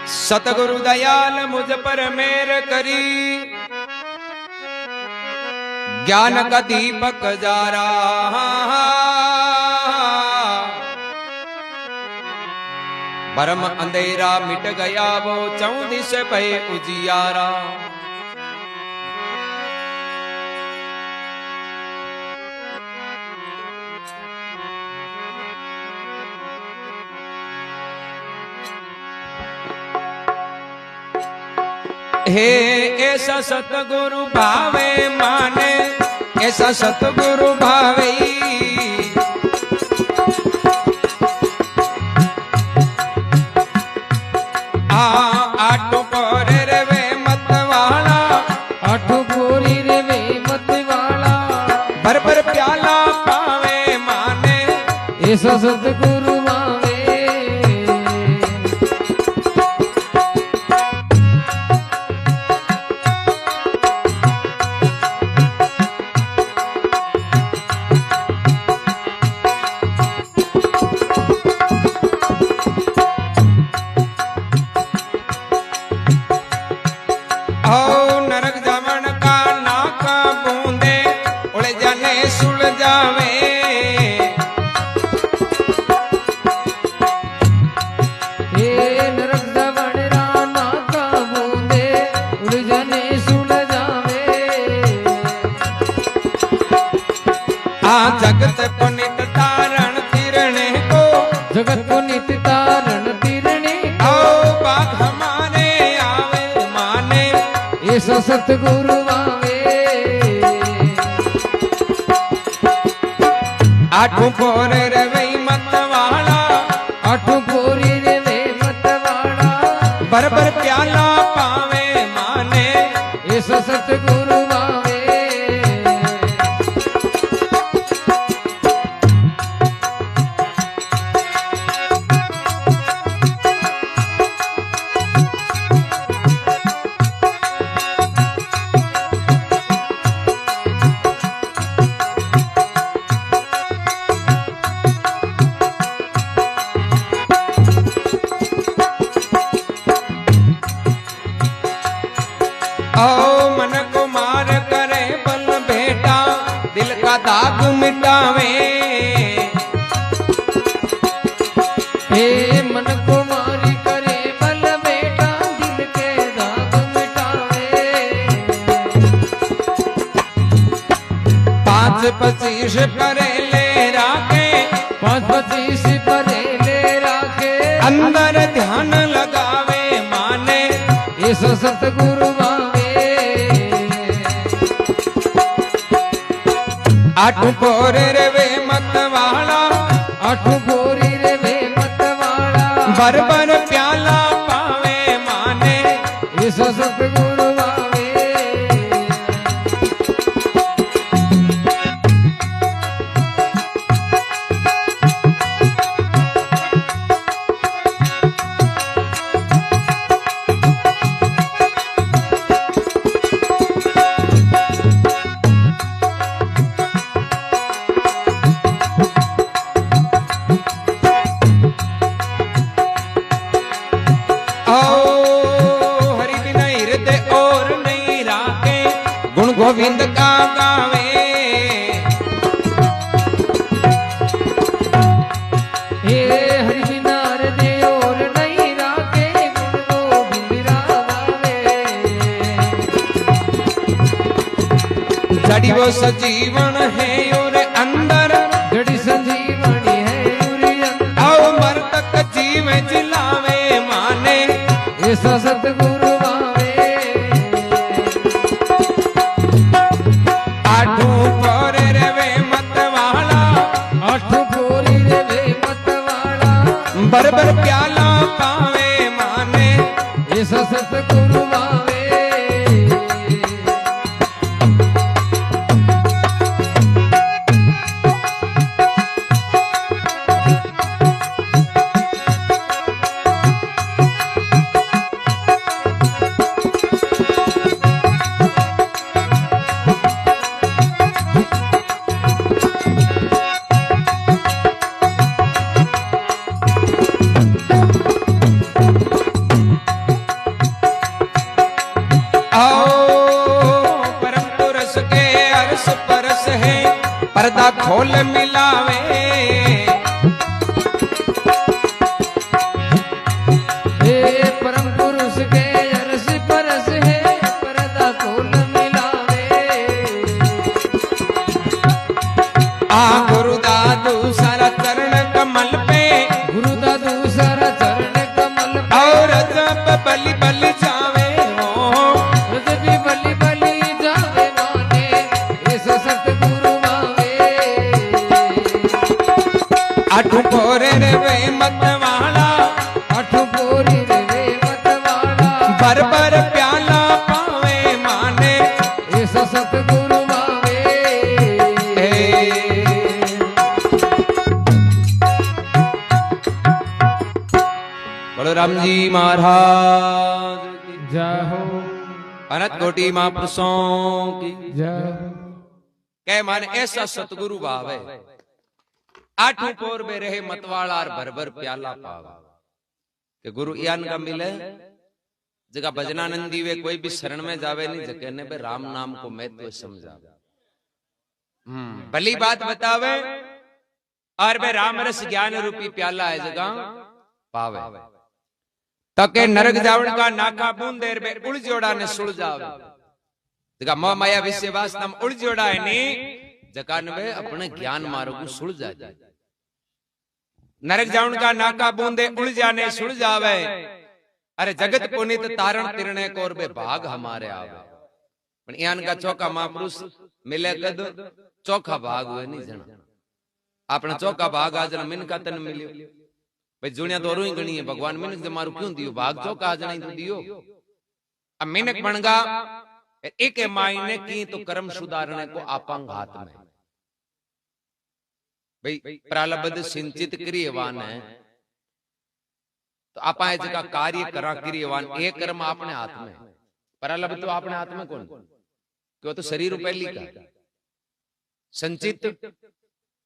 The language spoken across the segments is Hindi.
सतगुरु दयाल मुझ पर मेर करी, ज्ञान का दीपक जारा। परम अंधेरा मिट गया वो चौदिश पे उजियारा। हे ऐसा सतगुरु भावे माने, ऐसा सतगुरु भावे। आठो पोरे रे वे मत वाला, आठो पोरी रे वे मत वाला। भर भर प्याला पावे माने, ऐसा सतगुरु भावे। जगत को नित तारण तिरणे को, जगत को नित तारण तिरणे को। आओ बाग हमारे आवे माने, ऐसा सतगुरु भावे। आठों पोरे रे वे मत वाला, आठों पोरी रे वे मत वाला। भर भर प्याला पावे माने, ऐसा सतगुरु भावे। आओ मन को मार करे बल बेटा, दिल का दाग मिटावे। हे मन को मारी करे बल बेटा, दिल के दाग मिटावे। 5-25 करे ले राखे, 5-25 परे ले राखे। अंदर ध्यान लगावे माने, ऐसा सतगुरु भावे। आठों पोरे रे वे मत वाला, आठों पोरी रे वे मत वाला। भर भर प्याला पावे माने, ऐसा सतगुरु भावे। गोविंद का गावे। हे हरि नार दे और नहीं राखे, गुण गोविंद गावे। जड़ी वो सजीवन है और अंदर, जड़ी संजीवनी है उरी अंदर। आओ मरतक जीव जिलावे माने, ऐसा सतगुरु भावे। आठों पोरे रे वे मत वाला, आठों पोरी रे वे मत वाला। भर भर प्याला पावे माने, ऐसा सतगुरु भावे। पर्दा खोल मिलावे। हे परम पुरुष के अरस परस है पर्दा खोल मिलावे। आ गुरु दादू सारा चरण कमल पे, गुरु दादू सारा चरण कमल पे, और जब बलि बलि जावे हो, रजबी बलि बलि जावे माने ऐसा सतगुरु मावे। आठू पोरे रे वे मत वाला, आठू पोरी रे मत वाला, बर बर प्याला पावे माने ऐसा सतगुरु मावे। बोलो राम जी महाराज की जय हो, अनंत कोटि महापुरुषों की जय हो। कह माने ऐसा सतगुरु भाव है। आठों पोर में रहे मतवाला और भर भर प्याला पावे। कि गुरु यान का मिले जगह भजनानंदी वे कोई भी शरण में जावे नहीं जगह पे राम नाम को महत्व समझावे। भली बात बतावे और वे राम रस ज्ञान रूपी प्याला है जगह पावे। तके नरक जावण का नाका बूंदेर बे उलझोड़ा ने सुलझावे। जगह मोह माया विश्वास नाम उलझोड़ा है नी जकान वे अपने ज्ञान मार्ग को सुलझा जाए। नरक जावण का नाका बूंदे उलझाने सुलझावे। अरे जगत पुनित तारण तिरणे कोर बे भाग हमारे आवे। पण यान का चौका महापुरुष मिले कद चौका भाग हुए नहीं जना। आपने चौका भाग आज मिनका तन मिलियो भाई जुनिया तो ही गणी है। भगवान मिनक से मारू क्यों दियो भाग चौका आज नहीं तो दियो। अब मिनक बनगा एक मायने की तो कर्म सुधारने को आपांग हाथ में भाई प्रारब्ध सिंचित क्रियवान है तो आपा जगह कार्य करा क्रियवान एक कर्म अपने हाथ में। प्रारब्ध तो अपने हाथ में कौन क्यों तो शरीर पहली का संचित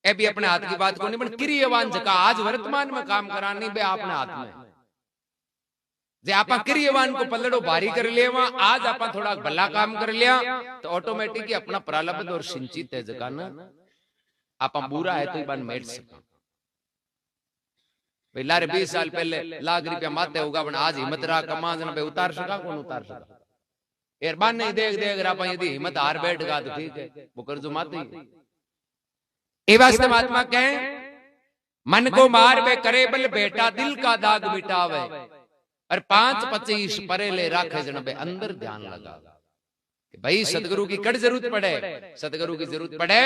ए भी अपने हाथ की बात को नहीं बन क्रियवान जगह आज वर्तमान में काम करानी बे अपने हाथ में। जे आपा क्रियवान को पलड़ो भारी कर लिया वहां आज आपा थोड़ा भला काम कर लिया तो ऑटोमेटिक अपना प्रारब्ध और सिंचित है जगह ना आपा बुरा है तो बान मेट सका। भाई लारे 20 साल पहले लाख रुपया माते होगा बन आज हिम्मत रहा कमा जन पे उतार सका कौन उतार सका। यार बान नहीं देख देख रहा यदि हिम्मत हार बैठ गा तो ठीक है वो कर जो माते ही वास्ते महात्मा कहे मन को मार बे करे बल बेटा दिल का दाग मिटावे। और 5-25 परे ले राखे जन बे अंदर ध्यान लगा। भाई सतगुरु की कड़ जरूरत पड़े सतगुरु की जरूरत पड़े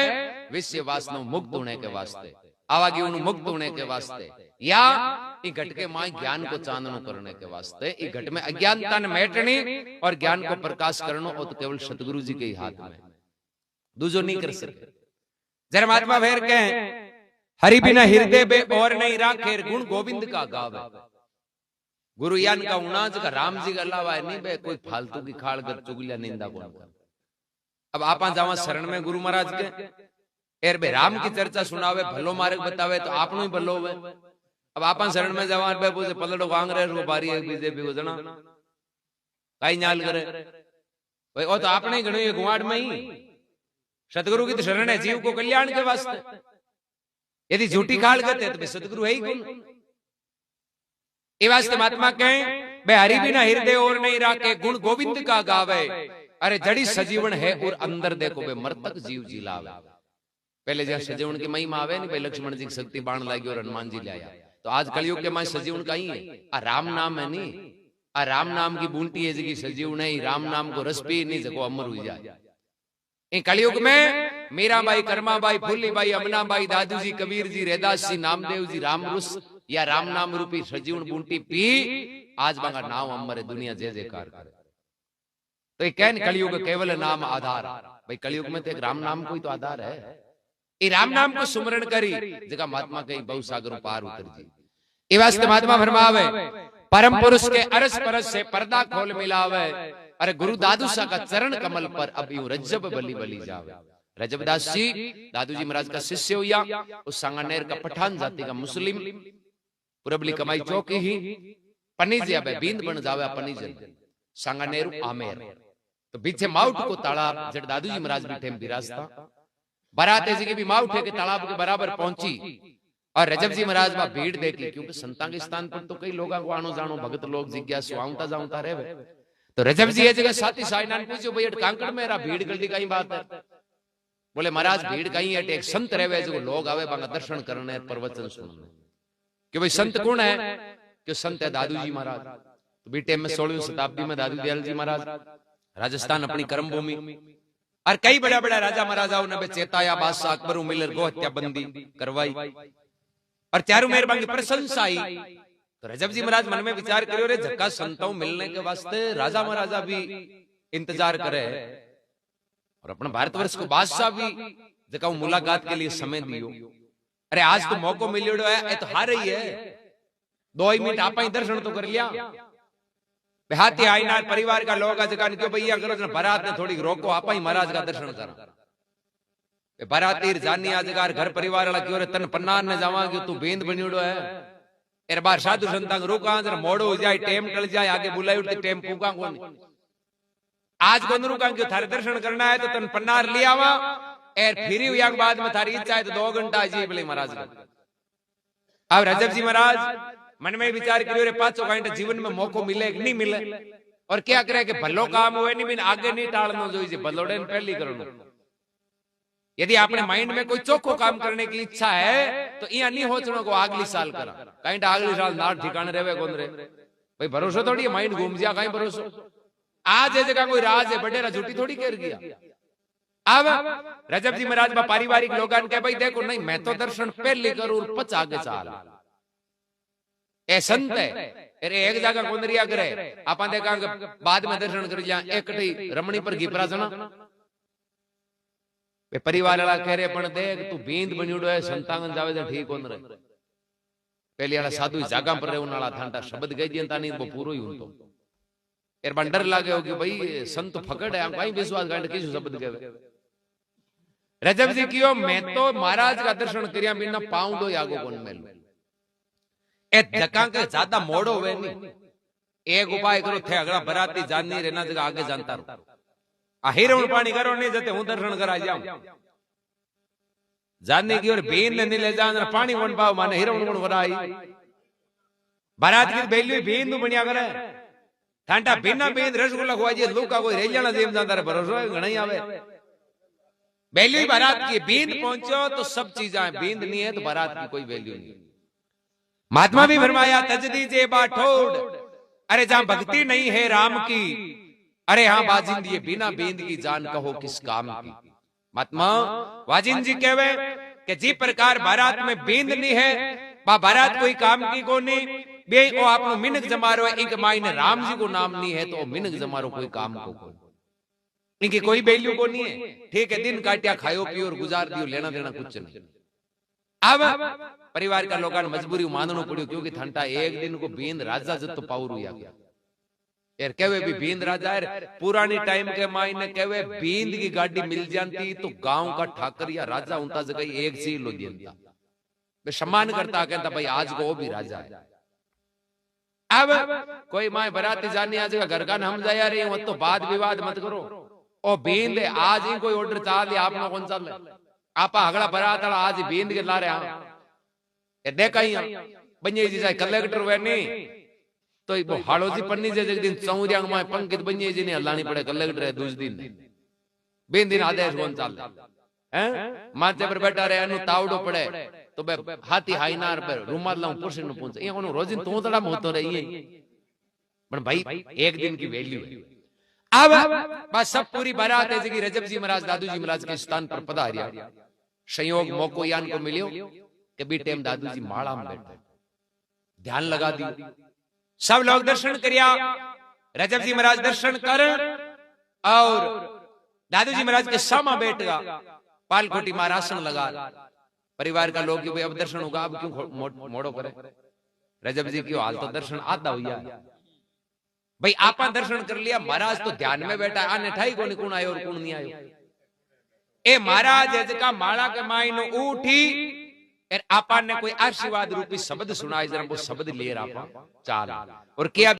विश्व वासना मुक्त होने के वास्ते आवागी उन मुक्त होने के वास्ते या ई घट के मां ज्ञान को चांदनो करने के वास्ते ई घट में अज्ञानता ने मेटनी और ज्ञान को प्रकाश करनो और तो केवल सतगुरु जी के ही हाथ में दूजो नहीं कर सकते। जरा महात्मा भेर कहे हरि बिना हृदय बे और नहीं राखे गुण गोविंद का गावे। गुरु यान का उनाज का राम जी का अलावा नहीं बे कोई फालतू की खाड़ कर चुगलिया निंदा कौन कर। अब आपा जावा शरण में गुरु महाराज के एर बे राम की चर्चा सुनावे भलो मार्ग बतावे तो आपनो ही भलो होवे। अब आपा शरण में जावा बे पूछे पलड़ो कांग्रेस को बारी है बीजेपी को जना काई न्याल करे भाई ओ तो आपने ही गणो गुवाड़ में ही सतगुरु की तो शरण है जीव को कल्याण के वास्ते। यदि झूठी खाड़ करते तो सतगुरु है ही कौन। वास्ते महात्मा कहें बे हरि बिना हृदय और नहीं राखे गुण गोविंद का गावे। अरे जड़ी सजीवन है और अंदर देखो बे मरतक जीव जी लावे। पहले जहाँ सजीवन की महिमा आवे नहीं भाई लक्ष्मण जी की शक्ति बाण लगी और हनुमान जी लाया तो आज कलयुग के मां सजीवन का ही है। आ राम नाम है नहीं आ राम नाम की बूंटी है जगी सजीवन है राम नाम को रस पी नहीं जगो अमर हुई जाए। इन कलयुग में मीराबाई कर्माबाई फूलीबाई अमनाबाई दादू जी कबीर जी रैदास जी नामदेव जी रामरुस या राम नाम रूपी सजीवन बूंटी पी आज बांगा नाम अमर है दुनिया जय जयकार करे। तो ये कहन कलयुग केवल नाम आधार भाई कलयुग में तो एक राम नाम को ही तो आधार है। ये राम नाम को सुमरण करी जगह महात्मा कही बहु सागर पार उतर जी। ये वास्ते महात्मा फरमावे परम पुरुष के अरस परस से पर्दा खोल मिलावे। अरे गुरु दादू सा का चरण कमल पर अब यूं रज्जब बली बली जावे। रजबदास जी दादू जी महाराज का शिष्य हुआ उस सांगानेर का पठान जाति का मुस्लिम पुरबली कमाई चौकी ही पनीजे अब बींद बन जावे पनीजे सांगानेर आमेर तो पीछे माउट को ताड़ा जड़ दादू जी महाराज बैठे बिराजता बारात ऐसी की भी माँ उठे के तालाब के बराबर पहुंची और रजब जी महाराज बा भीड़ देखी, क्योंकि संतां के स्थान पर तो कई लोग आनो जानो भगत लोग जिज्ञासु आउंता जाउंता रहे। तो रजब जी ये जगह साथी साइना ने पूछो भाई कांकड़ मेरा भीड़ गलती कहीं बात है। बोले महाराज भीड़ कहीं है, एक संत रहे जो लोग आवे बांगा दर्शन करने प्रवचन सुनने। कि भाई संत कौन है? कि संत है दादू जी महाराज। तो बीटे में 16वीं शताब्दी में दादू दयाल जी महाराज राजस्थान अपनी कर्म भूमि और कई बड़ा बड़ा राजा महाराजाओं ने चेताया, बादशाह अकबर मिलर गो हत्या बंदी करवाई और चारों मेहरबान की प्रशंसा आई। तो रजब जी महाराज मन में विचार करो, रे झक्का संतों मिलने के वास्ते राजा महाराजा भी इंतजार करे और अपना भारतवर्ष को बादशाह भी जगह मुलाकात के लिए समय दियो। अरे आज तो मौको मिलो है, तो हार रही है 2 मिनट आप ही दर्शन तो कर लिया। हाथी आईना परिवार का लोग जगह क्यों भैया करो बारात ने थोड़ी रोको, आप ही महाराज का दर्शन करो। बाराती जानी आज घर परिवार वाला क्यों तन पन्नार ने जावा क्यों तू बेंद बनियोड़ो है। एर बार साधु संतां रुका जरा मोड़ो हो जाए, टेम टल जाए, आगे बुलाई उठते टेम पूका कोनी। आज को रुका क्यों थारे दर्शन करना है तो तन पन्नार ले आवा, एर फिरी हुई बाद में थारी इच्छा है तो 2 घंटा जी बोले महाराज। अब रजब जी महाराज मन में विचार करियो, रे 5 घंटे जीवन में मौको मिले कि नहीं मिले और क्या करे कि भलो काम हुए नहीं, आगे नहीं टालनो जोईए, भलोड़े पहली करनो। यदि आपने माइंड में कोई चोखो काम करने की इच्छा है तो यहाँ नहीं होचनो को अगली साल करा, कहीं अगली साल नाड़ ठिकाने रहे कौन रे भाई, भरोसा थोड़ी माइंड घूम जा, कहीं भरोसा। आज ये जगह कोई राज है बडेरा झूठी थोड़ी कर गया। अब रजब जी महाराज बा पारिवारिक लोग कहे भाई देखो नहीं मैं तो दर्शन पहले करूं 5 आगे चाल ए संत है। अरे एक जगह कौन रिया करे आप देखा बाद में दर्शन कर लिया एक रमणी पर घीपरा जना परिवार वाला कह रहे पण देख तू बींद बनियोड़ो है संतांगन जावे तो ठीक होन रे। पहले वाला साधु जागा पर रहने वाला थांटा शब्द गई दिया तानी वो पूरो ही उनको एर बंडर लागे हो कि भाई संत फकड़ है कहीं विश्वास गांड किस शब्द कहवे। रजब जी कियो मैं तो महाराज का दर्शन करिया बिना पाउंडो यागो कोन मेल ए धक्का के ज्यादा मोड़ो वे नहीं। एक उपाय करो थे अगला बराती जाननी रहना जगह आगे जानता रहो आ हिरण पानी करो नहीं जते हूं दर्शन करा जाऊं जानने की और बेन ने ले जान पानी वन पाव माने हिरण गुण वराई बारात की बेली बेन बढ़िया करे थांटा बिना बेन रसगुल्ला खुआ जे लूका कोई रेजाना जेम जांदा रे भरोसा घणई आवे। बेली बारात की बेन पहुंचो तो सब चीजें बेन नहीं है तो बारात की कोई वैल्यू नहीं। महात्मा भी फरमाया तज दीजिए बाठोड़, अरे जहां भक्ति नहीं है राम की, अरे हाँ बाजिंदी बिना बेंद की जान कहो किस काम की। महात्मा वाजिंद जी कहवे कि जी प्रकार बारात में बेंद नहीं है बा बारात कोई काम की को नहीं बे ओ आपनो मिनक जमारो है इनके मायने राम जी को नाम नहीं है तो मिनक जमारो कोई काम को इनकी कोई वैल्यू को नहीं है। ठीक है दिन काटिया खायो पियो और गुजार दियो लेना देना कुछ नहीं। अब परिवार का लोगों ने मजबूरी माननो पड़ियो क्योंकि ठंडा एक दिन को बेंद राजा जब तो पावर हुआ यार कहवे भी बींद राजा पुरानी टाइम के मायने कहवे बींद की गाड़ी मिल जाती तो गांव का ठाकर या राजा उनता जगह एक चीज लो दिया मैं सम्मान करता कहता भाई आज को वो भी राजा है। अब कोई माए बराती जानी आज का घर का हम जाया रही हूं तो बात विवाद मत करो ओ बींद आज ही कोई ऑर्डर चाल दिया आपने कौन चल आप अगला बरात आज बींद के ला रहे देखा ही बनिए जी चाहे कलेक्टर हुए नहीं तो वो हाड़ोजी पन्नी जे दिन चौरियांग में पंकित बनिए जी ने हल्लानी पड़े कलेक्टर है दूसरे दिन बिन दिन आदेश कौन चल हैं माथे पर बैठा रहे अनु तावड़ो पड़े तो बे हाथी हाइनार पर रुमाल लाऊं पुरुष न पूछ ये कोनो रोजिन तो तड़ा मोतो रही है पर भाई एक दिन की वैल्यू है। अब बस सब पूरी बारात है जी रजब जी महाराज दादू जी महाराज के स्थान पर पधारिया संयोग मौको यान को मिलियो कि बी टाइम दादू जी माड़ा में बैठे ध्यान लगा दियो सब लोग दर्शन करिया रजब जी महाराज दर्शन कर और दादू जी महाराज के सामा बैठ गया पालकोटी महारासन लगा परिवार का लोग भाई अब दर्शन होगा अब क्यों मोड़ो करे रजब जी की हाल तो दर्शन आता हुआ भाई आपा दर्शन कर लिया महाराज तो ध्यान में बैठा आने ठाई कौन कौन आयो और कौन नहीं आयो ए महाराज का माला के मायनो उठी आपा ने कोई आशीर्वाद रूपी शब्द सुनाए जरा वो शब्द ले रहा चाल और क्या